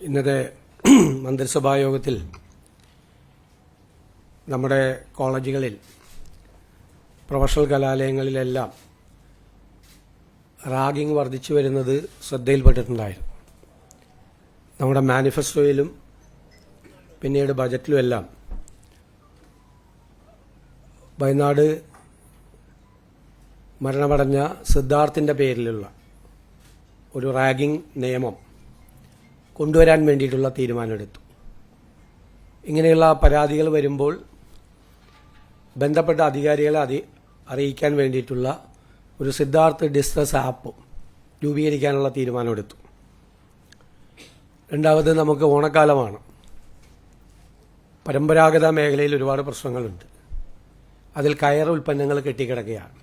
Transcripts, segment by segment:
ഇന്നത്തെ മന്ത്രിസഭാ യോഗത്തിൽ നമ്മുടെ കോളേജുകളിൽ പ്രൊഫഷണൽ കലാലയങ്ങളിലെല്ലാം റാഗിംഗ് വർദ്ധിച്ചു വരുന്നത് ശ്രദ്ധയിൽപ്പെട്ടിട്ടുണ്ടായിരുന്നു. നമ്മുടെ മാനിഫെസ്റ്റോയിലും പിന്നീട് ബജറ്റിലുമെല്ലാം വയനാട് മരണമടഞ്ഞ സിദ്ധാർത്ഥിൻ്റെ പേരിലുള്ള ഒരു റാഗിംഗ് നിയമം കൊണ്ടുവരാൻ വേണ്ടിയിട്ടുള്ള തീരുമാനമെടുത്തു. ഇങ്ങനെയുള്ള പരാതികൾ വരുമ്പോൾ ബന്ധപ്പെട്ട അധികാരികളെ അറിയിക്കാൻ വേണ്ടിയിട്ടുള്ള ഒരു സിദ്ധാർത്ഥ് ഡിസ്ട്രസ് ആപ്പ് രൂപീകരിക്കാനുള്ള തീരുമാനമെടുത്തു. രണ്ടാമത് നമുക്ക് ഓണക്കാലമാണ്. പരമ്പരാഗത മേഖലയിൽ ഒരുപാട് പ്രശ്നങ്ങളുണ്ട്. അതിൽ കയർ ഉൽപ്പന്നങ്ങൾ കെട്ടിക്കിടക്കുകയാണ്.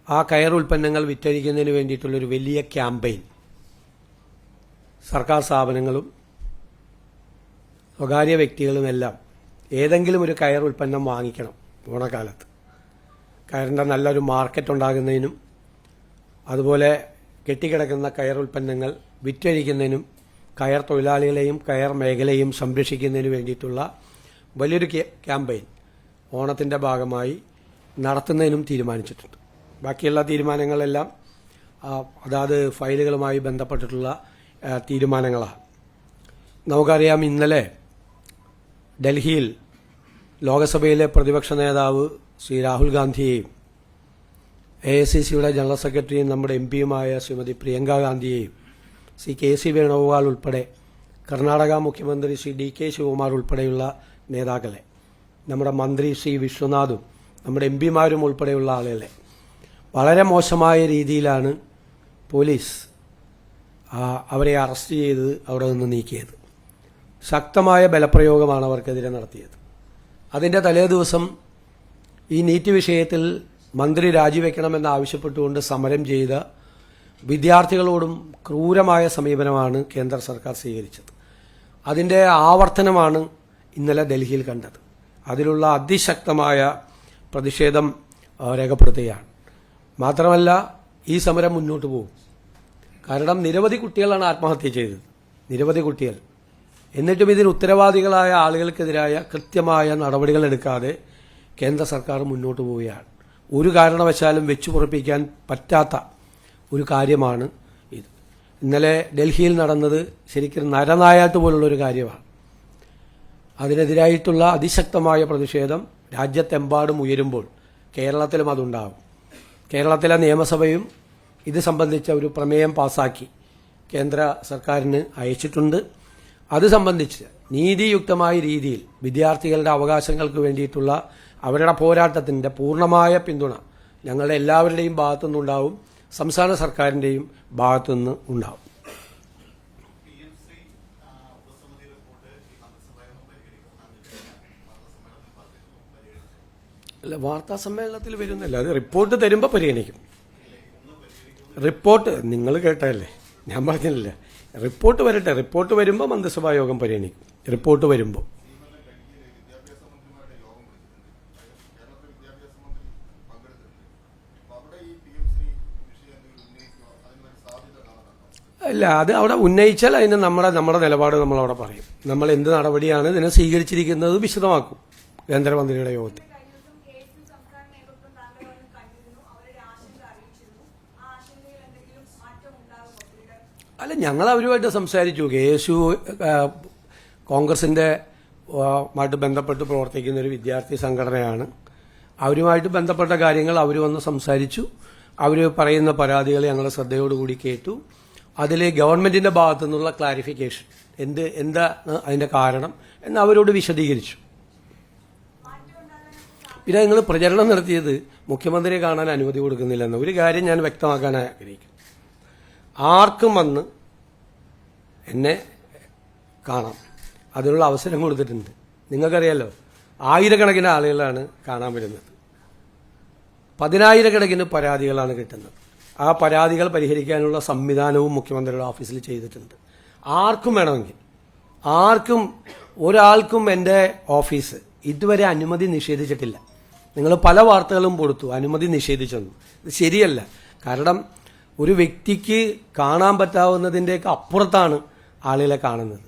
ആ കയർ ഉൽപ്പന്നങ്ങൾ വിറ്റഴിക്കുന്നതിന് വേണ്ടിയിട്ടുള്ളൊരു വലിയ ക്യാമ്പയിൻ സർക്കാർ സ്ഥാപനങ്ങളും സ്വകാര്യ വ്യക്തികളുമെല്ലാം ഏതെങ്കിലും ഒരു കയർ ഉൽപ്പന്നം വാങ്ങിക്കണം. ഓണക്കാലത്ത് കയറിൻ്റെ നല്ലൊരു മാർക്കറ്റ് ഉണ്ടാകുന്നതിനും അതുപോലെ കെട്ടിക്കിടക്കുന്ന കയർ ഉൽപ്പന്നങ്ങൾ വിറ്റഴിക്കുന്നതിനും കയർ തൊഴിലാളികളെയും കയർ മേഖലയും സംരക്ഷിക്കുന്നതിന് വേണ്ടിയിട്ടുള്ള വലിയൊരു ക്യാമ്പയിൻ ഓണത്തിൻ്റെ ഭാഗമായി നടത്തുന്നതിനും തീരുമാനിച്ചിട്ടുണ്ട്. ബാക്കിയുള്ള തീരുമാനങ്ങളെല്ലാം അതാത് ഫയലുകളുമായി ബന്ധപ്പെട്ടിട്ടുള്ള തീരുമാനങ്ങളാണ്. നമുക്കറിയാം, ഇന്നലെ ഡൽഹിയിൽ ലോകസഭയിലെ പ്രതിപക്ഷ നേതാവ് ശ്രീ രാഹുൽ ഗാന്ധിയെയും AICCയുടെ ജനറൽ സെക്രട്ടറിയും നമ്മുടെ MP-യുമായ ശ്രീമതി പ്രിയങ്ക ഗാന്ധിയെയും ശ്രീ KC വേണുഗോപാൽ ഉൾപ്പെടെ കർണാടക മുഖ്യമന്ത്രി ശ്രീ DK ശിവകുമാർ ഉൾപ്പെടെയുള്ള നേതാക്കളെ, നമ്മുടെ മന്ത്രി ശ്രീ വിശ്വനാഥും നമ്മുടെ MP-മാരും ഉൾപ്പെടെയുള്ള ആളുകളെ വളരെ മോശമായ രീതിയിലാണ് പോലീസ് അവരെ അറസ്റ്റ് ചെയ്ത് അവിടെ നിന്ന് നീക്കിയത്. ശക്തമായ ബലപ്രയോഗമാണ് അവർക്കെതിരെ നടത്തിയത്. അതിൻ്റെ തലേ ദിവസം ഈ നീറ്റ് വിഷയത്തിൽ മന്ത്രി രാജിവെക്കണമെന്ന് ആവശ്യപ്പെട്ടുകൊണ്ട് സമരം ചെയ്ത വിദ്യാർത്ഥികളോടും ക്രൂരമായ സമീപനമാണ് കേന്ദ്ര സർക്കാർ സ്വീകരിച്ചത്. അതിൻ്റെ ആവർത്തനമാണ് ഇന്നലെ ഡൽഹിയിൽ കണ്ടത്. അതിലുള്ള അതിശക്തമായ പ്രതിഷേധം രേഖപ്പെടുത്തുകയാണ്. മാത്രമല്ല, ഈ സമരം മുന്നോട്ട് പോകും. കാരണം നിരവധി കുട്ടികളാണ് ആത്മഹത്യ ചെയ്തത്, നിരവധി കുട്ടികൾ. എന്നിട്ടും ഇതിന് ഉത്തരവാദികളായ ആളുകൾക്കെതിരായ കൃത്യമായ നടപടികൾ എടുക്കാതെ കേന്ദ്ര സർക്കാർ മുന്നോട്ട് പോവുകയാണ്. ഒരു കാരണവശാലും വെച്ചുപുറപ്പിക്കാൻ പറ്റാത്ത ഒരു കാര്യമാണ് ഇത്. ഇന്നലെ ഡൽഹിയിൽ നടന്നത് ശരിക്കും നരനായാട്ട് പോലുള്ളൊരു കാര്യമാണ്. അതിനെതിരായിട്ടുള്ള അതിശക്തമായ പ്രതിഷേധം രാജ്യത്തെമ്പാടും ഉയരുമ്പോൾ കേരളത്തിലും അതുണ്ടാകും. കേരളത്തിലെ നിയമസഭയും ഇത് സംബന്ധിച്ച ഒരു പ്രമേയം പാസാക്കി കേന്ദ്ര സർക്കാരിന് അയച്ചിട്ടുണ്ട്. അത് സംബന്ധിച്ച് നീതിയുക്തമായ രീതിയിൽ വിദ്യാർത്ഥികളുടെ അവകാശങ്ങൾക്ക് വേണ്ടിയിട്ടുള്ള അവരുടെ പോരാട്ടത്തിൻ്റെ പൂർണ്ണമായ പിന്തുണ ഞങ്ങളുടെ എല്ലാവരുടെയും ഭാഗത്തുനിന്നുണ്ടാവും, സംസ്ഥാന സർക്കാരിൻ്റെയും ഭാഗത്തുനിന്ന് ഉണ്ടാവും. അല്ല, വാർത്താ സമ്മേളനത്തിൽ വരുന്നില്ല. അത് റിപ്പോർട്ട് തരുമ്പോൾ പരിഗണിക്കും. റിപ്പോർട്ട് നിങ്ങൾ കേട്ടതല്ലേ, ഞാൻ പറഞ്ഞില്ല. റിപ്പോർട്ട് വരട്ടെ. റിപ്പോർട്ട് വരുമ്പോൾ മന്ത്രിസഭാ യോഗം പരിഗണിക്കും. റിപ്പോർട്ട് വരുമ്പോൾ അല്ല, അത് അവിടെ ഉന്നയിച്ചാൽ അതിന് നമ്മുടെ നിലപാട് നമ്മളവിടെ പറയും. നമ്മൾ എന്ത് നടപടിയാണ് ഇതിനെ സ്വീകരിച്ചിരിക്കുന്നത് വിശദമാക്കും കേന്ദ്രമന്ത്രിയുടെ യോഗത്തിൽ. അല്ല, ഞങ്ങൾ അവരുമായിട്ട് സംസാരിച്ചു. KSU കോൺഗ്രസിൻ്റെ മായിട്ട് ബന്ധപ്പെട്ട് പ്രവർത്തിക്കുന്ന ഒരു വിദ്യാർത്ഥി സംഘടനയാണ്. അവരുമായിട്ട് ബന്ധപ്പെട്ട കാര്യങ്ങൾ അവർ വന്ന് സംസാരിച്ചു. അവർ പറയുന്ന പരാതികൾ ഞങ്ങൾ ശ്രദ്ധയോടുകൂടി കേട്ടു. അതിൽ ഗവൺമെന്റിന്റെ ഭാഗത്തു നിന്നുള്ള ക്ലാരിഫിക്കേഷൻ എന്താ അതിന്റെ കാരണം എന്ന് അവരോട് വിശദീകരിച്ചു. പിന്നെ നിങ്ങൾ പ്രചരണം നടത്തിയത് മുഖ്യമന്ത്രിയെ കാണാൻ അനുമതി കൊടുക്കുന്നില്ലെന്ന് ഒരു കാര്യം ഞാൻ വ്യക്തമാക്കാൻ ആഗ്രഹിക്കുന്നു. ആർക്കും വന്ന് എന്നെ കാണാം, അതിനുള്ള അവസരം കൊടുത്തിട്ടുണ്ട്. നിങ്ങൾക്കറിയാലോ, ആയിരക്കണക്കിന് ആളുകളാണ് കാണാൻ വരുന്നത്. 10,000-കണക്കിന് പരാതികളാണ് കിട്ടുന്നത്. ആ പരാതികൾ പരിഹരിക്കാനുള്ള സംവിധാനവും മുഖ്യമന്ത്രിയുടെ ഓഫീസിൽ ചെയ്തിട്ടുണ്ട്. ആർക്കും വേണമെങ്കിൽ, ഒരാൾക്കും എൻ്റെ ഓഫീസ് ഇതുവരെ അനുമതി നിഷേധിച്ചിട്ടില്ല. നിങ്ങൾ പല വാർത്തകളും കൊടുത്തു അനുമതി നിഷേധിച്ചെന്നു. ഇത് ശരിയല്ല. കാരണം ഒരു വ്യക്തിക്ക് കാണാൻ പറ്റാവുന്നതിൻ്റെയൊക്കെ അപ്പുറത്താണ് ആളുകളെ കാണുന്നത്.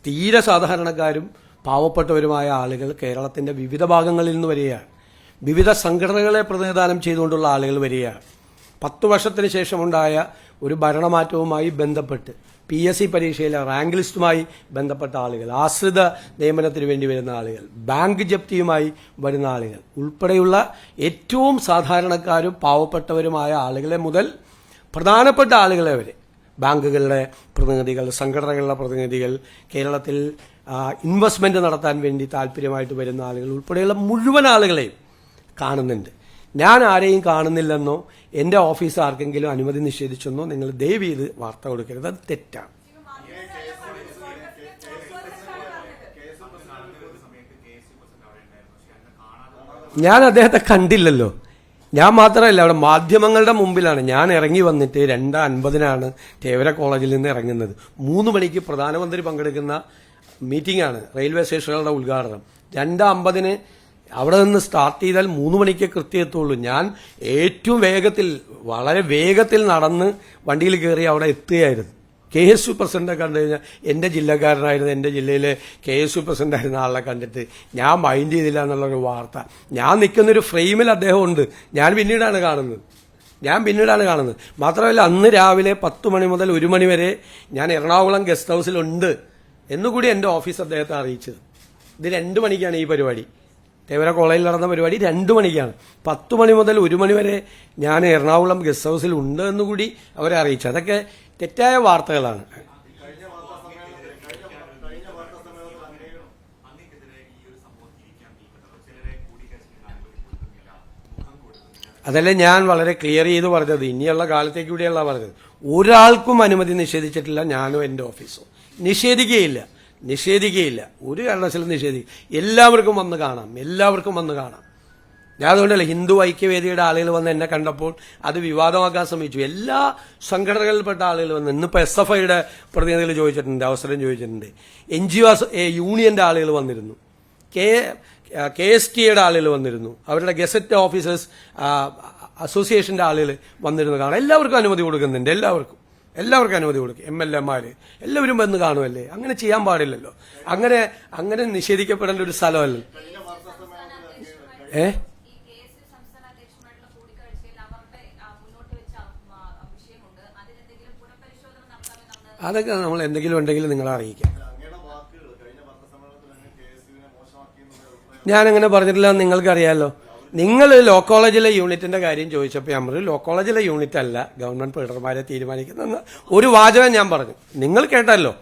തീരെ സാധാരണക്കാരും പാവപ്പെട്ടവരുമായ ആളുകൾ കേരളത്തിന്റെ വിവിധ ഭാഗങ്ങളിൽ നിന്ന് വരികയാണ്. വിവിധ സംഘടനകളെ പ്രതിനിധാനം ചെയ്തുകൊണ്ടുള്ള ആളുകൾ വരികയാണ്. 10 വർഷത്തിന് ശേഷമുണ്ടായ ഒരു ഭരണമാറ്റവുമായി ബന്ധപ്പെട്ട് PSC പരീക്ഷയിലെ റാങ്ക് ലിസ്റ്റുമായി ബന്ധപ്പെട്ട ആളുകൾ, ആശ്രിത നിയമനത്തിന് വേണ്ടി വരുന്ന ആളുകൾ, ബാങ്ക് ജപ്തിയുമായി വരുന്ന ആളുകൾ ഉൾപ്പെടെയുള്ള ഏറ്റവും സാധാരണക്കാരും പാവപ്പെട്ടവരുമായ ആളുകളെ മുതൽ പ്രധാനപ്പെട്ട ആളുകളെ വരെ, ബാങ്കുകളുടെ പ്രതിനിധികൾ, സംഘടനകളുടെ പ്രതിനിധികൾ, കേരളത്തിൽ ഇൻവെസ്റ്റ്മെന്റ് നടത്താൻ വേണ്ടി താല്പര്യമായിട്ട് വരുന്ന ആളുകൾ ഉൾപ്പെടെയുള്ള മുഴുവൻ ആളുകളെയും കാണുന്നുണ്ട്. ഞാൻ ആരെയും കാണുന്നില്ലെന്നോ എന്റെ ഓഫീസ് ആർക്കെങ്കിലും അനുമതി നിഷേധിച്ചെന്നോ നിങ്ങൾ ദയവ് ചെയ്ത് വാർത്ത കൊടുക്കരുത്. അത് തെറ്റാണ്. ഞാൻ അദ്ദേഹത്തെ കണ്ടില്ലല്ലോ. ഞാൻ മാത്രമല്ല, അവിടെ മാധ്യമങ്ങളുടെ മുമ്പിലാണ്. ഞാൻ ഇറങ്ങി വന്നിട്ട് 2:50 തേവര കോളേജിൽ നിന്ന് ഇറങ്ങുന്നത്. 3 മണിക്ക് പ്രധാനമന്ത്രി പങ്കെടുക്കുന്ന മീറ്റിംഗ് ആണ്, റെയിൽവേ സ്റ്റേഷനുകളുടെ ഉദ്ഘാടനം. 2:50 അവിടെ നിന്ന് സ്റ്റാർട്ട് ചെയ്താൽ 3 മണിക്ക് കൃത്യം എത്തുള്ളൂ. ഞാൻ ഏറ്റവും വേഗത്തിൽ, വളരെ വേഗത്തിൽ നടന്ന് വണ്ടിയിൽ കയറി അവിടെ എത്തുകയായിരുന്നു. KSU പ്രസിഡന്റിനെ കണ്ടു കഴിഞ്ഞാൽ എന്റെ ജില്ലക്കാരനായിരുന്നു, എന്റെ ജില്ലയിലെ KSU പ്രസിഡന്റ് ആയിരുന്ന ആളെ കണ്ടിട്ട് ഞാൻ മൈൻഡ് ചെയ്തില്ല എന്നുള്ളൊരു വാർത്ത. ഞാൻ നിൽക്കുന്നൊരു ഫ്രെയിമിൽ അദ്ദേഹം ഉണ്ട്. ഞാൻ പിന്നീടാണ് കാണുന്നത്. മാത്രമല്ല, അന്ന് രാവിലെ 10 മണി മുതൽ 1 മണി വരെ ഞാൻ എറണാകുളം ഗസ്റ്റ് ഹൌസിലുണ്ട് എന്നുകൂടി എന്റെ ഓഫീസ് അദ്ദേഹത്തെ അറിയിച്ചത്. ഇത് 2 മണിക്കാണ് ഈ പരിപാടി. തേവര കോളേജിൽ നടന്ന പരിപാടി 2 മണിക്കാണ്. 10 മണി മുതൽ 1 മണി വരെ ഞാൻ എറണാകുളം ഗസ്റ്റ് ഹൌസിൽ ഉണ്ട് എന്നുകൂടി അവരെ അറിയിച്ചു. അതൊക്കെ തെറ്റായ വാർത്തകളാണ്. അതല്ലേ ഞാൻ വളരെ ക്ലിയർ ചെയ്ത് പറഞ്ഞത്. ഇനിയുള്ള കാലത്തേക്ക് കൂടിയല്ല പറഞ്ഞത്. ഒരാൾക്കും അനുമതി നിഷേധിച്ചിട്ടില്ല, ഞാനോ എന്റെ ഓഫീസോ. നിഷേധിക്കുകയില്ല. ഒരു കാരണവശാലും നിഷേധിക്കും. എല്ലാവർക്കും വന്ന് കാണാം. ഞാൻ അതുകൊണ്ടല്ല, ഹിന്ദു ഐക്യവേദിയുടെ ആളുകൾ വന്ന് എന്നെ കണ്ടപ്പോൾ അത് വിവാദമാക്കാൻ ശ്രമിച്ചു. എല്ലാ സംഘടനകളിൽപ്പെട്ട ആളുകൾ വന്ന്, ഇന്നിപ്പോ SFIയുടെ പ്രതിനിധികൾ ചോദിച്ചിട്ടുണ്ട്, അവസരം ചോദിച്ചിട്ടുണ്ട്. NGO യൂണിയന്റെ ആളുകൾ വന്നിരുന്നു, KSTയുടെ ആളുകൾ വന്നിരുന്നു, അവരുടെ ഗസറ്റ് ഓഫീസേഴ്സ് അസോസിയേഷന്റെ ആളുകൾ വന്നിരുന്നു കാണാം. എല്ലാവർക്കും അനുമതി കൊടുക്കുന്നുണ്ട്. എല്ലാവർക്കും അനുമതി കൊടുക്കും. MLA എല്ലാവരും വന്ന് കാണുമല്ലേ? അങ്ങനെ ചെയ്യാൻ പാടില്ലല്ലോ. അങ്ങനെ നിഷേധിക്കപ്പെടേണ്ട ഒരു സ്ഥലമല്ലോ. അതൊക്കെ നമ്മൾ എന്തെങ്കിലും ഉണ്ടെങ്കിൽ നിങ്ങളെ അറിയിക്കാം. ഞാനങ്ങനെ പറഞ്ഞിട്ടില്ല, നിങ്ങൾക്കറിയാലോ. നിങ്ങൾ ലോ കോളേജിലെ യൂണിറ്റിന്റെ കാര്യം ചോദിച്ചപ്പോൾ ഞാൻ പറഞ്ഞു, ലോ കോളേജിലെ യൂണിറ്റ് അല്ല ഗവൺമെന്റ് പ്രീഡർമാരെ തീരുമാനിക്കുന്ന ഒരു വാചകം ഞാൻ പറഞ്ഞു. നിങ്ങൾ കേട്ടല്ലോ,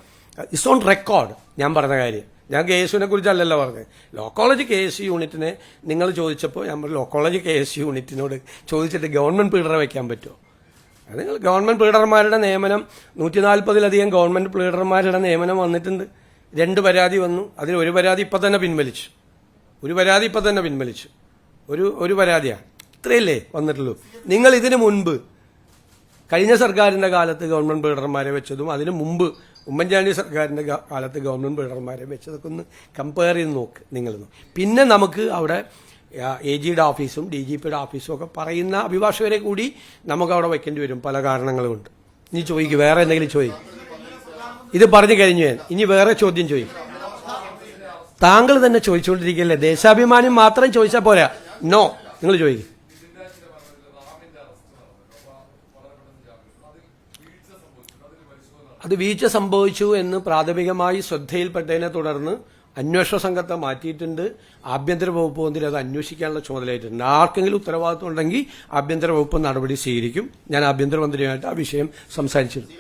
ഇറ്റ്സ് ഓൺ റെക്കോർഡ് ഞാൻ പറഞ്ഞ കാര്യം. ഞാൻ KSUവിനെ കുറിച്ചല്ലല്ലോ പറഞ്ഞത്. ലോ കോളേജ് KSU യൂണിറ്റിനെ നിങ്ങൾ ചോദിച്ചപ്പോൾ ഞാൻ പറഞ്ഞു, ലോ കോളേജ് KSU യൂണിറ്റിനോട് ചോദിച്ചിട്ട് ഗവൺമെന്റ് പ്രീഡറെ വെക്കാൻ പറ്റുമോ? അത് നിങ്ങൾ ഗവൺമെന്റ് പ്രീഡർമാരുടെ നിയമനം 140-ലധികം ഗവൺമെന്റ് പ്രീഡർമാരുടെ നിയമനം വന്നിട്ടുണ്ട്. 2 പരാതി വന്നു. അതിൽ ഒരു പരാതി ഇപ്പൊ തന്നെ പിൻവലിച്ചു. ഒരു പരാതിയാണ്. ഇത്രയല്ലേ വന്നിട്ടുള്ളൂ. നിങ്ങൾ ഇതിനു മുൻപ് കഴിഞ്ഞ സർക്കാരിന്റെ കാലത്ത് ഗവൺമെന്റ് പ്രീഡർമാരെ വെച്ചതും അതിനു മുമ്പ് ഉമ്മൻചാണ്ടി സർക്കാരിന്റെ കാലത്ത് ഗവൺമെന്റ് പ്രീഡർമാരെ വെച്ചതൊക്കെ ഒന്ന് കമ്പയർ ചെയ്ത് നോക്ക് നിങ്ങൾ. പിന്നെ നമുക്ക് അവിടെ AGയുടെ ഓഫീസും DGPയുടെ ഓഫീസും ഒക്കെ പറയുന്ന അഭിഭാഷകരെ കൂടി നമുക്ക് അവിടെ വെക്കേണ്ടി വരും, പല കാരണങ്ങളുമുണ്ട്. ഇനി ചോദിക്കും, വേറെ എന്തെങ്കിലും ചോദിക്കും. ഇത് പറഞ്ഞു കഴിഞ്ഞു ഞാൻ. ഇനി വേറെ ചോദ്യം ചോദിക്കും. താങ്കൾ തന്നെ ചോദിച്ചുകൊണ്ടിരിക്കുകയല്ലേ. ദേശാഭിമാനി മാത്രം ചോദിച്ചാൽ പോരാ. നോ, നിങ്ങൾ ചോദിക്കും. അത് വീഴ്ച സംഭവിച്ചു എന്ന് പ്രാഥമികമായി ശ്രദ്ധയിൽപ്പെട്ടതിനെ തുടർന്ന് അന്വേഷണ സംഘത്തെ മാറ്റിയിട്ടുണ്ട്. ആഭ്യന്തര വകുപ്പ് മന്ത്രി അത് അന്വേഷിക്കാനുള്ള ചുമതലയായിട്ടുണ്ട്. ആർക്കെങ്കിലും ഉത്തരവാദിത്വം ഉണ്ടെങ്കിൽ ആഭ്യന്തര വകുപ്പ് നടപടി സ്വീകരിക്കും. ഞാൻ ആഭ്യന്തരമന്ത്രിയുമായിട്ട് ആ വിഷയം സംസാരിച്ചിരുന്നു.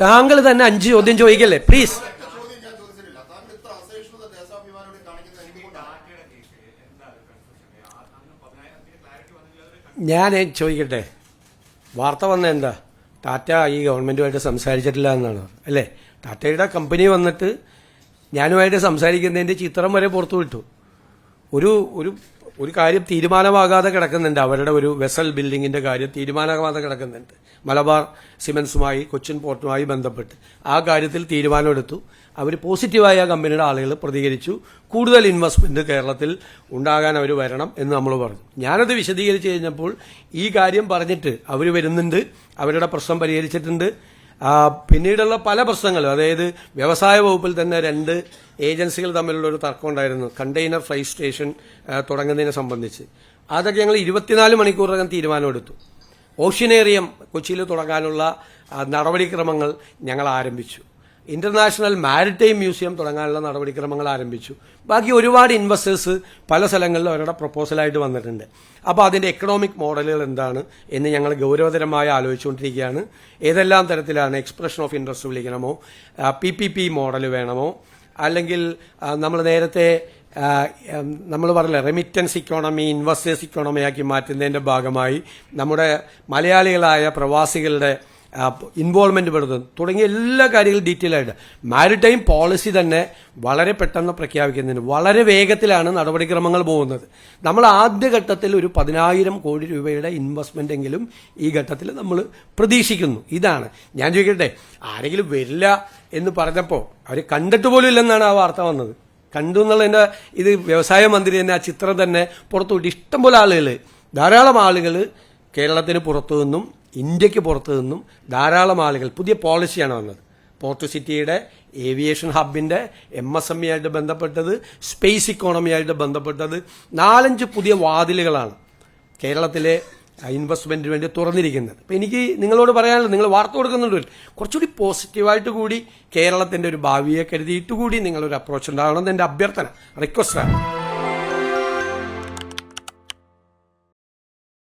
താങ്കൾ തന്നെ 5 ചോദ്യം ചോദിക്കല്ലേ പ്ലീസ്. ഞാൻ ചോദിക്കട്ടെ, വാർത്ത വന്ന എന്താ? ടാറ്റ ഈ ഗവൺമെന്റുമായിട്ട് സംസാരിച്ചിട്ടില്ല എന്നാണ് അല്ലേ? ടാറ്റയുടെ കമ്പനി വന്നിട്ട് ഞാനുമായിട്ട് സംസാരിക്കുന്നതിന്റെ ചിത്രം വരെ പുറത്തുവിട്ടു. ഒരു കാര്യം തീരുമാനമാകാതെ കിടക്കുന്നുണ്ട്. അവരുടെ ഒരു വെസൽ ബിൽഡിങ്ങിന്റെ കാര്യം തീരുമാനമാകാതെ കിടക്കുന്നുണ്ട്. മലബാർ സിമന്റ്സുമായി, കൊച്ചിൻ പോർട്ടുമായി ബന്ധപ്പെട്ട് ആ കാര്യത്തിൽ തീരുമാനമെടുത്തു. അവർ പോസിറ്റീവായ കമ്പനിയുടെ ആളുകൾ പ്രതികരിച്ചു. കൂടുതൽ ഇൻവെസ്റ്റ്മെന്റ് കേരളത്തിൽ ഉണ്ടാകാൻ അവർ വരണം എന്ന് നമ്മൾ പറഞ്ഞു. ഞാനത് വിശദീകരിച്ച് കഴിഞ്ഞപ്പോൾ ഈ കാര്യം പറഞ്ഞിട്ട് അവർ വരുന്നുണ്ട്, അവരുടെ പ്രശ്നം പരിഹരിച്ചിട്ടുണ്ട്, പിന്നീടുള്ള പല പ്രശ്നങ്ങളും, അതായത് വ്യവസായ വകുപ്പിൽ തന്നെ 2 ഏജൻസികൾ തമ്മിലുള്ള ഒരു തർക്കം ഉണ്ടായിരുന്നു, കണ്ടെയ്നർ ഫ്രൈറ്റ് സ്റ്റേഷൻ തുടങ്ങുന്നതിനെ സംബന്ധിച്ച്. അതൊക്കെ ഞങ്ങൾ 24 മണിക്കൂറിനകം തീരുമാനമെടുത്തു. ഓഷ്യനേറിയം കൊച്ചിയിൽ തുടങ്ങാനുള്ള നടപടിക്രമങ്ങൾ ഞങ്ങൾ ആരംഭിച്ചു. ഇന്റർനാഷണൽ മാരിടൈം മ്യൂസിയം തുടങ്ങാനുള്ള നടപടിക്രമങ്ങൾ ആരംഭിച്ചു. ബാക്കി ഒരുപാട് ഇൻവെസ്റ്റേഴ്സ് പല സ്ഥലങ്ങളിലും അവരുടെ പ്രപ്പോസലായിട്ട് വന്നിട്ടുണ്ട്. അപ്പോൾ അതിന്റെ എക്കണോമിക് മോഡലുകൾ എന്താണ് എന്ന് ഞങ്ങൾ ഗൗരവതരമായി ആലോചിച്ചുകൊണ്ടിരിക്കുകയാണ്. ഏതെല്ലാം തരത്തിലാണ്, എക്സ്പ്രഷൻ ഓഫ് ഇൻട്രസ്റ്റ് വിളിക്കണമോ, PPP മോഡൽ വേണമോ, അല്ലെങ്കിൽ നമ്മൾ നേരത്തെ നമ്മൾ പറഞ്ഞില്ല റെമിറ്റൻസ് ഇക്കോണമി ഇൻവെസ്റ്റേഴ്സ് ഇക്കോണമിയാക്കി മാറ്റുന്നതിന്റെ ഭാഗമായി നമ്മുടെ മലയാളികളായ പ്രവാസികളുടെ ഇൻവോൾവ്മെന്റ് പെടുത്തുന്നു തുടങ്ങിയ എല്ലാ കാര്യങ്ങളും ഡീറ്റെയിൽ ആയിട്ട് മാരിടൈം പോളിസി തന്നെ വളരെ പെട്ടെന്ന് പ്രഖ്യാപിക്കുന്നതിന് വളരെ വേഗത്തിലാണ് നടപടിക്രമങ്ങൾ പോകുന്നത്. നമ്മൾ ആദ്യഘട്ടത്തിൽ ഒരു 10,000 കോടി രൂപയുടെ ഇൻവെസ്റ്റ്മെന്റ് എങ്കിലും ഈ ഘട്ടത്തിൽ നമ്മൾ പ്രതീക്ഷിക്കുന്നു. ഇതാണ് ഞാൻ ചോദിക്കട്ടെ, ആരെങ്കിലും വരില്ല എന്ന് പറഞ്ഞപ്പോൾ അവർ കണ്ടിട്ട് പോലും ഇല്ലെന്നാണ് ആ വാർത്ത വന്നത്. കണ്ടു എന്നുള്ളതിന്റെ ഇത് വ്യവസായ മന്ത്രി തന്നെ ആ ചിത്രം തന്നെ പുറത്തുവിട്ട് ഇഷ്ടംപോലെ ആളുകൾ, ധാരാളം ആളുകൾ കേരളത്തിന് പുറത്തു നിന്നും ഇന്ത്യക്ക് പുറത്തു നിന്നും ധാരാളം ആളുകൾ. പുതിയ പോളിസിയാണ് വന്നത്. പോർട്ട് സിറ്റിയുടെ ഏവിയേഷൻ ഹബിന്റെ MSME ആയിട്ട് ബന്ധപ്പെട്ടത്, സ്പേസ് ഇക്കോണമിയായിട്ട് ബന്ധപ്പെട്ടത് 4-5 പുതിയ വാതിലുകളാണ് കേരളത്തിലെ ഇൻവെസ്റ്റ്മെന്റിന് വേണ്ടി തുറന്നിരിക്കുന്നത്. അപ്പം എനിക്ക് നിങ്ങളോട് പറയാനുള്ളത്, നിങ്ങൾ വാർത്ത കൊടുക്കുന്നുണ്ട്, കുറച്ചുകൂടി പോസിറ്റീവായിട്ട് കൂടി കേരളത്തിന്റെ ഒരു ഭാവിയെ കരുതിയിട്ട് കൂടി നിങ്ങളൊരു അപ്രോച്ച് ഉണ്ടാവണമെന്ന് എൻ്റെ അഭ്യർത്ഥന, റിക്വസ്റ്റാണ്.